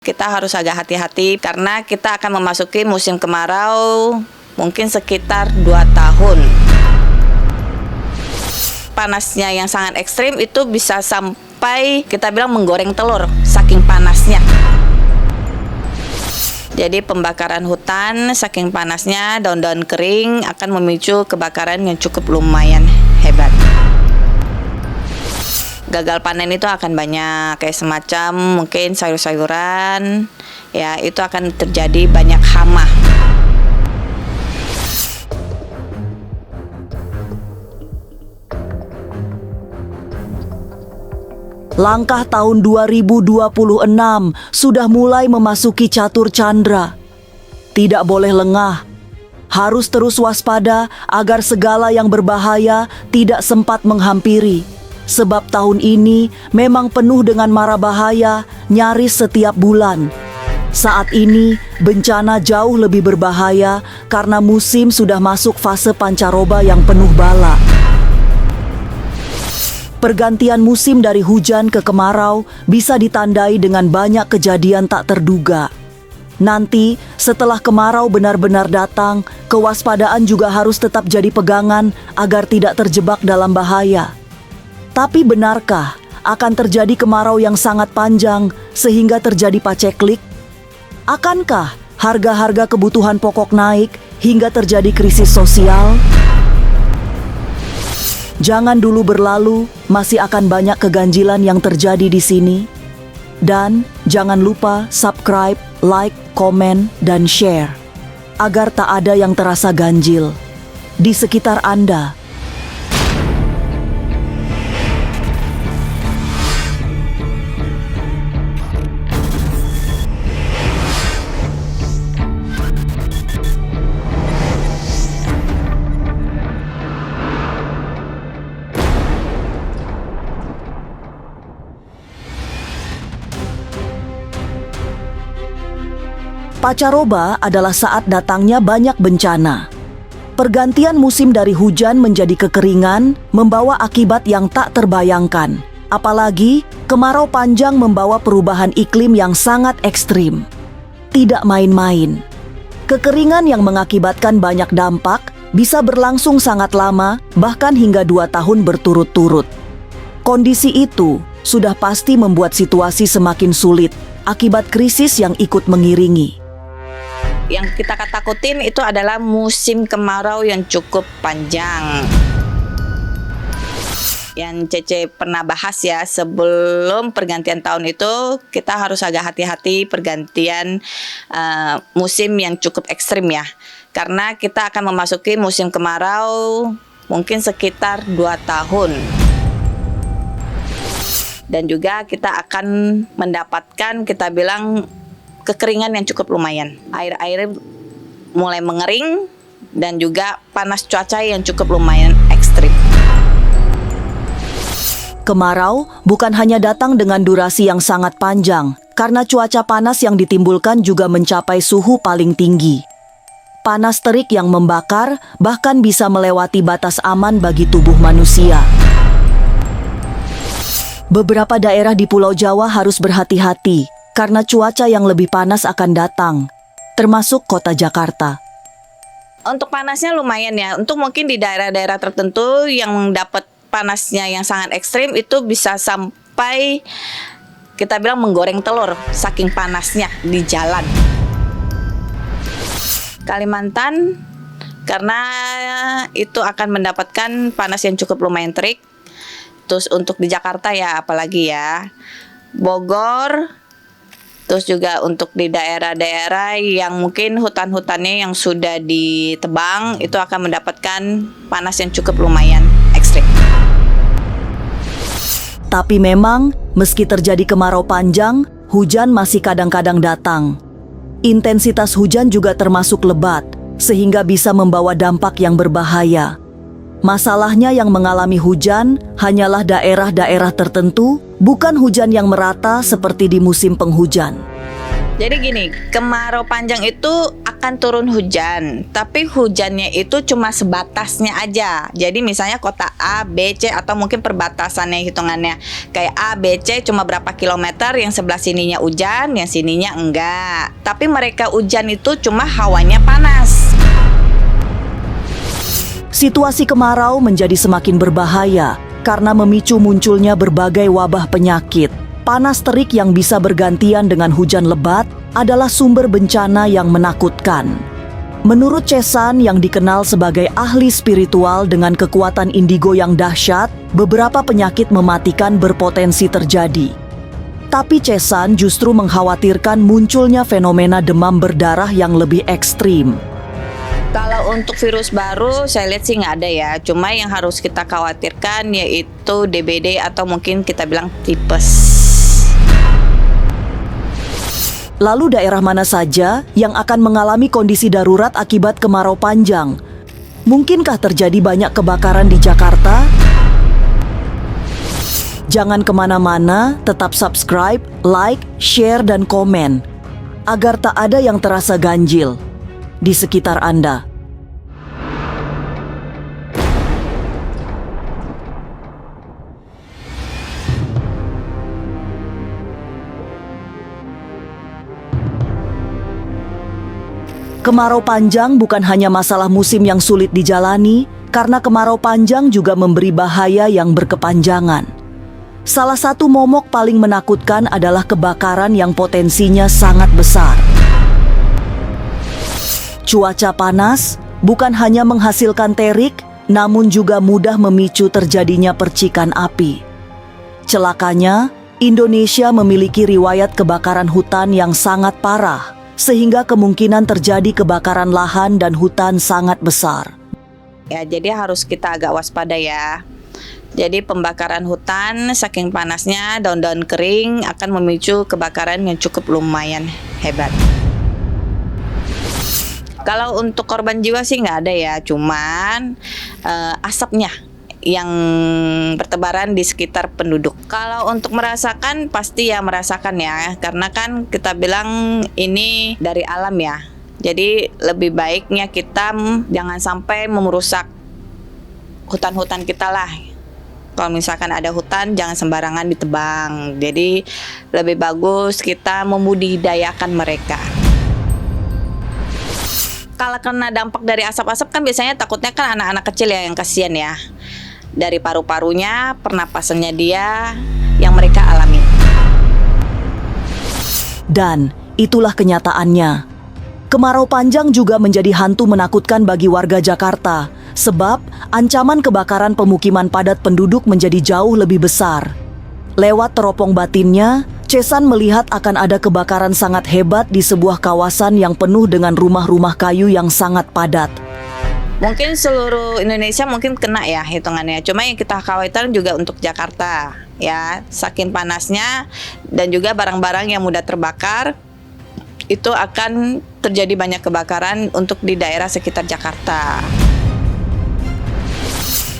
Kita harus agak hati-hati karena kita akan memasuki musim kemarau mungkin sekitar 2 tahun. Panasnya yang sangat ekstrim itu bisa sampai kita bilang menggoreng telur, saking panasnya. Jadi pembakaran hutan saking panasnya, daun-daun kering akan memicu kebakaran yang cukup lumayan hebat. Gagal panen itu akan banyak, kayak semacam mungkin sayur-sayuran, ya itu akan terjadi banyak hama. Langkah tahun 2026 sudah mulai memasuki catur candra. Tidak boleh lengah, harus terus waspada agar segala yang berbahaya tidak sempat menghampiri. Sebab tahun ini memang penuh dengan mara bahaya nyaris setiap bulan. Saat ini bencana jauh lebih berbahaya karena musim sudah masuk fase pancaroba yang penuh bala. Pergantian musim dari hujan ke kemarau bisa ditandai dengan banyak kejadian tak terduga. Nanti setelah kemarau benar-benar datang, kewaspadaan juga harus tetap jadi pegangan agar tidak terjebak dalam bahaya. Tapi benarkah akan terjadi kemarau yang sangat panjang sehingga terjadi paceklik? Akankah harga-harga kebutuhan pokok naik hingga terjadi krisis sosial? Jangan dulu berlalu, masih akan banyak keganjilan yang terjadi di sini. Dan jangan lupa subscribe, like, komen, dan share agar tak ada yang terasa ganjil di sekitar Anda. Pancaroba adalah saat datangnya banyak bencana. Pergantian musim dari hujan menjadi kekeringan membawa akibat yang tak terbayangkan. Apalagi kemarau panjang membawa perubahan iklim yang sangat ekstrim. Tidak main-main. Kekeringan yang mengakibatkan banyak dampak bisa berlangsung sangat lama, bahkan hingga 2 tahun berturut-turut. Kondisi itu sudah pasti membuat situasi semakin sulit akibat krisis yang ikut mengiringi. Yang kita takutin itu adalah musim kemarau yang cukup panjang. Yang Cece pernah bahas ya, sebelum pergantian tahun itu kita harus agak hati-hati pergantian musim yang cukup ekstrim ya. Karena kita akan memasuki musim kemarau mungkin sekitar 2 tahun. Dan juga kita akan mendapatkan, kita bilang, kekeringan yang cukup lumayan. Air-air mulai mengering dan juga panas cuaca yang cukup lumayan ekstrim. Kemarau bukan hanya datang dengan durasi yang sangat panjang, karena cuaca panas yang ditimbulkan juga mencapai suhu paling tinggi. Panas terik yang membakar bahkan bisa melewati batas aman bagi tubuh manusia. Beberapa daerah di Pulau Jawa harus berhati-hati karena cuaca yang lebih panas akan datang, termasuk kota Jakarta. Untuk panasnya lumayan ya. Untuk mungkin di daerah-daerah tertentu yang dapat panasnya yang sangat ekstrim itu bisa sampai kita bilang menggoreng telur, saking panasnya di jalan. Kalimantan karena itu akan mendapatkan panas yang cukup lumayan terik. Terus untuk di Jakarta ya apalagi ya, Bogor. Terus juga untuk di daerah-daerah yang mungkin hutan-hutannya yang sudah ditebang itu akan mendapatkan panas yang cukup lumayan ekstrim. Tapi memang meski terjadi kemarau panjang, hujan masih kadang-kadang datang. Intensitas hujan juga termasuk lebat, sehingga bisa membawa dampak yang berbahaya. Masalahnya yang mengalami hujan hanyalah daerah-daerah tertentu, bukan hujan yang merata seperti di musim penghujan. Jadi gini, kemarau panjang itu akan turun hujan, tapi hujannya itu cuma sebatasnya aja. Jadi misalnya kota A, B, C atau mungkin perbatasannya hitungannya. Kayak A, B, C cuma berapa kilometer, yang sebelah sininya hujan, yang sininya enggak. Tapi mereka hujan itu cuma hawanya panas. Situasi kemarau menjadi semakin berbahaya karena memicu munculnya berbagai wabah penyakit. Panas terik yang bisa bergantian dengan hujan lebat adalah sumber bencana yang menakutkan. Menurut Chesan yang dikenal sebagai ahli spiritual dengan kekuatan indigo yang dahsyat, beberapa penyakit mematikan berpotensi terjadi. Tapi Chesan justru mengkhawatirkan munculnya fenomena demam berdarah yang lebih ekstrim. Kalau untuk virus baru saya lihat sih nggak ada ya. Cuma yang harus kita khawatirkan yaitu DBD atau mungkin kita bilang tipes. Lalu daerah mana saja yang akan mengalami kondisi darurat akibat kemarau panjang? Mungkinkah terjadi banyak kebakaran di Jakarta? Jangan kemana-mana, tetap subscribe, like, share, dan komen agar tak ada yang terasa ganjil di sekitar Anda. Kemarau panjang bukan hanya masalah musim yang sulit dijalani, karena kemarau panjang juga memberi bahaya yang berkepanjangan. Salah satu momok paling menakutkan adalah kebakaran yang potensinya sangat besar. Cuaca panas bukan hanya menghasilkan terik, namun juga mudah memicu terjadinya percikan api. Celakanya, Indonesia memiliki riwayat kebakaran hutan yang sangat parah, sehingga kemungkinan terjadi kebakaran lahan dan hutan sangat besar. Ya, jadi harus kita agak waspada ya. Jadi pembakaran hutan saking panasnya daun-daun kering akan memicu kebakaran yang cukup lumayan hebat. Kalau untuk korban jiwa sih nggak ada ya, cuman asapnya yang bertebaran di sekitar penduduk. Kalau untuk merasakan, pasti ya merasakan ya, karena kan kita bilang ini dari alam ya. Jadi lebih baiknya kita jangan sampai merusak hutan-hutan kita lah. Kalau misalkan ada hutan, jangan sembarangan ditebang. Jadi lebih bagus kita membudidayakan mereka. Kalau kena dampak dari asap-asap kan biasanya takutnya kan anak-anak kecil ya yang kasihan ya. Dari paru-parunya, pernapasannya dia yang mereka alami. Dan itulah kenyataannya. Kemarau panjang juga menjadi hantu menakutkan bagi warga Jakarta, sebab ancaman kebakaran pemukiman padat penduduk menjadi jauh lebih besar. Lewat teropong batinnya, Chesan melihat akan ada kebakaran sangat hebat di sebuah kawasan yang penuh dengan rumah-rumah kayu yang sangat padat. Mungkin seluruh Indonesia mungkin kena ya hitungannya. Cuma yang kita khawatirkan juga untuk Jakarta ya. Saking panasnya dan juga barang-barang yang mudah terbakar, itu akan terjadi banyak kebakaran untuk di daerah sekitar Jakarta.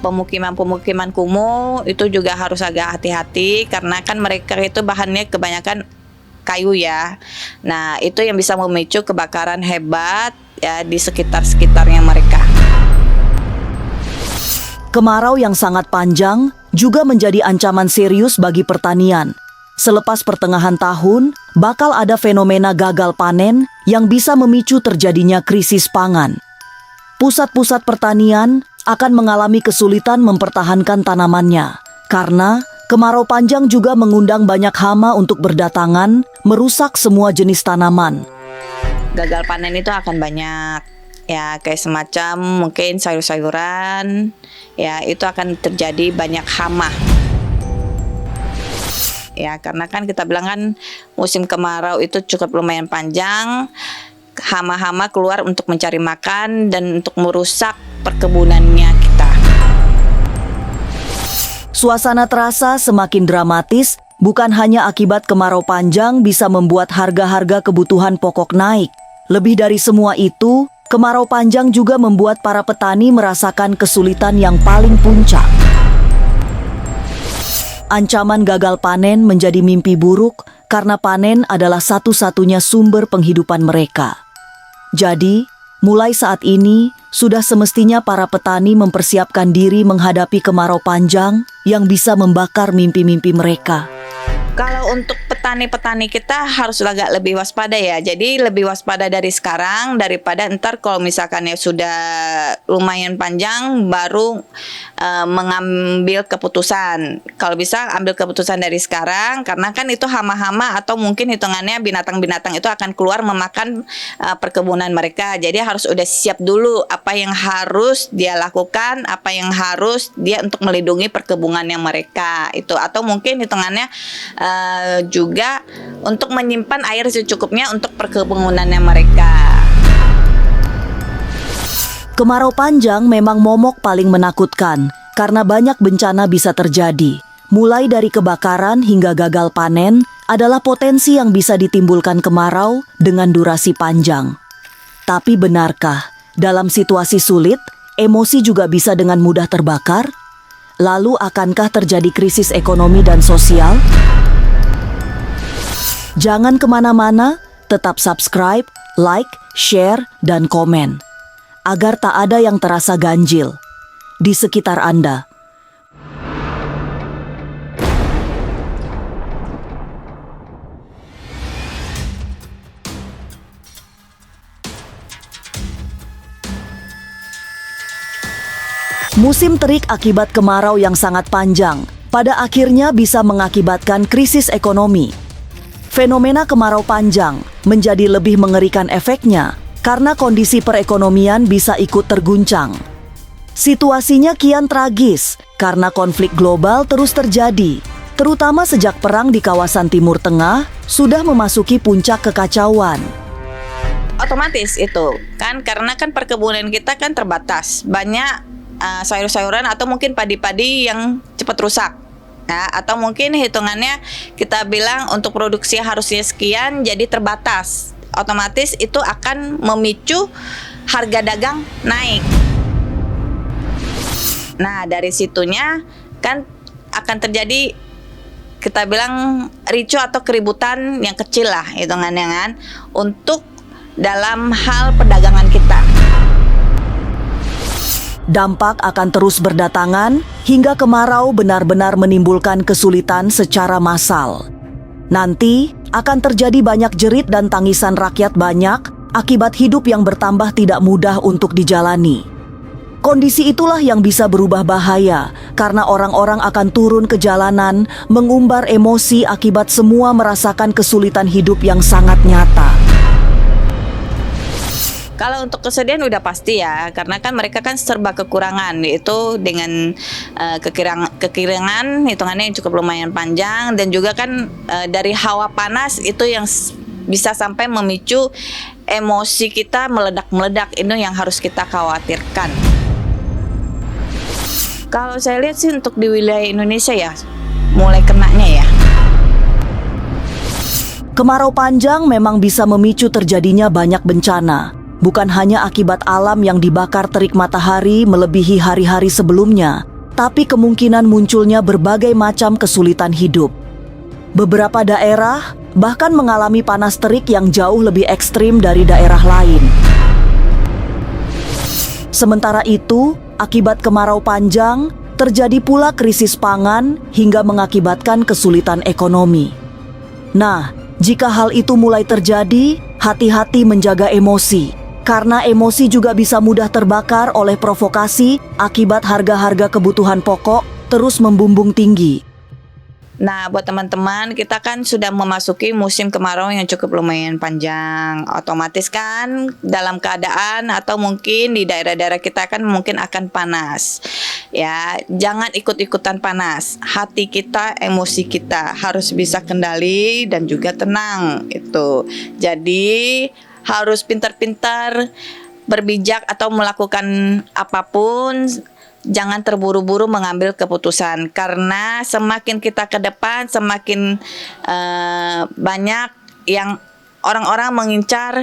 Pemukiman-pemukiman kumuh itu juga harus agak hati-hati karena kan mereka itu bahannya kebanyakan kayu ya. Nah, itu yang bisa memicu kebakaran hebat ya di sekitar-sekitarnya mereka. Kemarau yang sangat panjang juga menjadi ancaman serius bagi pertanian. Selepas pertengahan tahun, bakal ada fenomena gagal panen yang bisa memicu terjadinya krisis pangan. Pusat-pusat pertanian akan mengalami kesulitan mempertahankan tanamannya, karena kemarau panjang juga mengundang banyak hama untuk berdatangan, merusak semua jenis tanaman. Gagal panen itu akan banyak. Ya, kayak semacam mungkin sayur-sayuran, ya itu akan terjadi banyak hama. Ya, karena kan kita bilang kan musim kemarau itu cukup lumayan panjang, hama-hama keluar untuk mencari makan dan untuk merusak perkebunannya kita. Suasana terasa semakin dramatis, bukan hanya akibat kemarau panjang bisa membuat harga-harga kebutuhan pokok naik. Lebih dari semua itu, kemarau panjang juga membuat para petani merasakan kesulitan yang paling puncak. Ancaman gagal panen menjadi mimpi buruk karena panen adalah satu-satunya sumber penghidupan mereka. Jadi, mulai saat ini, sudah semestinya para petani mempersiapkan diri menghadapi kemarau panjang yang bisa membakar mimpi-mimpi mereka. Kalau untuk petani-petani kita harus agak lebih waspada ya. Jadi lebih waspada dari sekarang daripada ntar kalau misalkan ya sudah lumayan panjang baru mengambil keputusan. Kalau bisa ambil keputusan dari sekarang karena kan itu hama-hama atau mungkin hitungannya binatang-binatang itu akan keluar memakan perkebunan mereka. Jadi harus udah siap dulu apa yang harus dia lakukan, apa yang harus dia untuk melindungi perkebunannya mereka itu, atau mungkin hitungannya juga untuk menyimpan air secukupnya untuk perkebunannya mereka. Kemarau panjang memang momok paling menakutkan karena banyak bencana bisa terjadi. Mulai dari kebakaran hingga gagal panen adalah potensi yang bisa ditimbulkan kemarau dengan durasi panjang. Tapi benarkah dalam situasi sulit, emosi juga bisa dengan mudah terbakar? Lalu akankah terjadi krisis ekonomi dan sosial? Jangan kemana-mana, tetap subscribe, like, share, dan komen. Agar tak ada yang terasa ganjil di sekitar Anda. Musim terik akibat kemarau yang sangat panjang, pada akhirnya bisa mengakibatkan krisis ekonomi. Fenomena kemarau panjang menjadi lebih mengerikan efeknya karena kondisi perekonomian bisa ikut terguncang. Situasinya kian tragis karena konflik global terus terjadi, terutama sejak perang di kawasan Timur Tengah sudah memasuki puncak kekacauan. Otomatis itu kan karena kan perkebunan kita kan terbatas, banyak sayur-sayuran atau mungkin padi-padi yang cepat rusak. Ya, atau mungkin hitungannya kita bilang untuk produksi harusnya sekian jadi terbatas. Otomatis itu akan memicu harga dagang naik. Nah, dari situnya kan akan terjadi kita bilang ricu atau keributan yang kecil lah hitungannya kan untuk dalam hal perdagangan kita. Dampak akan terus berdatangan hingga kemarau benar-benar menimbulkan kesulitan secara massal. Nanti akan terjadi banyak jerit dan tangisan rakyat banyak akibat hidup yang bertambah tidak mudah untuk dijalani. Kondisi itulah yang bisa berubah bahaya karena orang-orang akan turun ke jalanan mengumbar emosi akibat semua merasakan kesulitan hidup yang sangat nyata. Kalau untuk kesedihan udah pasti ya, karena kan mereka kan serba kekurangan, yaitu dengan kekeringan hitungannya yang cukup lumayan panjang, dan juga kan dari hawa panas itu yang bisa sampai memicu emosi kita meledak-meledak, itu yang harus kita khawatirkan. Kalau saya lihat sih untuk di wilayah Indonesia ya, mulai kenanya ya. Kemarau panjang memang bisa memicu terjadinya banyak bencana. Bukan hanya akibat alam yang dibakar terik matahari melebihi hari-hari sebelumnya, tapi kemungkinan munculnya berbagai macam kesulitan hidup. Beberapa daerah bahkan mengalami panas terik yang jauh lebih ekstrim dari daerah lain. Sementara itu, akibat kemarau panjang, terjadi pula krisis pangan hingga mengakibatkan kesulitan ekonomi. Nah, jika hal itu mulai terjadi, hati-hati menjaga emosi. Karena emosi juga bisa mudah terbakar oleh provokasi akibat harga-harga kebutuhan pokok terus membumbung tinggi. Nah, buat teman-teman, kita kan sudah memasuki musim kemarau yang cukup lumayan panjang. Otomatis kan dalam keadaan atau mungkin di daerah-daerah kita kan mungkin akan panas. Ya, jangan ikut-ikutan panas. Hati kita, emosi kita harus bisa kendali dan juga tenang itu. Jadi harus pintar-pintar berbijak atau melakukan apapun, jangan terburu-buru mengambil keputusan karena semakin kita ke depan semakin banyak yang orang-orang mengincar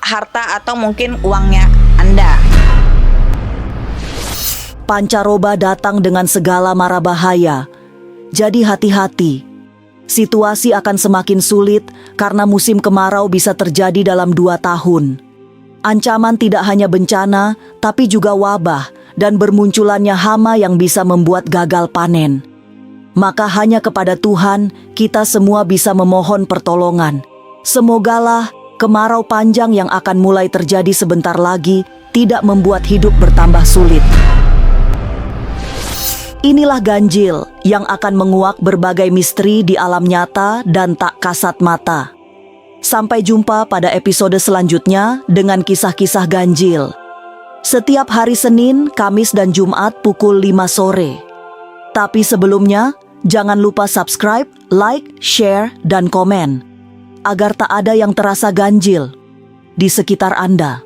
harta atau mungkin uangnya Anda. Pancaroba datang dengan segala mara bahaya. Jadi hati-hati. Situasi akan semakin sulit karena musim kemarau bisa terjadi dalam 2 tahun. Ancaman tidak hanya bencana, tapi juga wabah dan bermunculannya hama yang bisa membuat gagal panen. Maka hanya kepada Tuhan kita semua bisa memohon pertolongan. Semogalah kemarau panjang yang akan mulai terjadi sebentar lagi tidak membuat hidup bertambah sulit. Inilah ganjil yang akan menguak berbagai misteri di alam nyata dan tak kasat mata. Sampai jumpa pada episode selanjutnya dengan kisah-kisah ganjil. Setiap hari Senin, Kamis, dan Jumat pukul 5 sore. Tapi sebelumnya, jangan lupa subscribe, like, share, dan komen, agar tak ada yang terasa ganjil di sekitar Anda.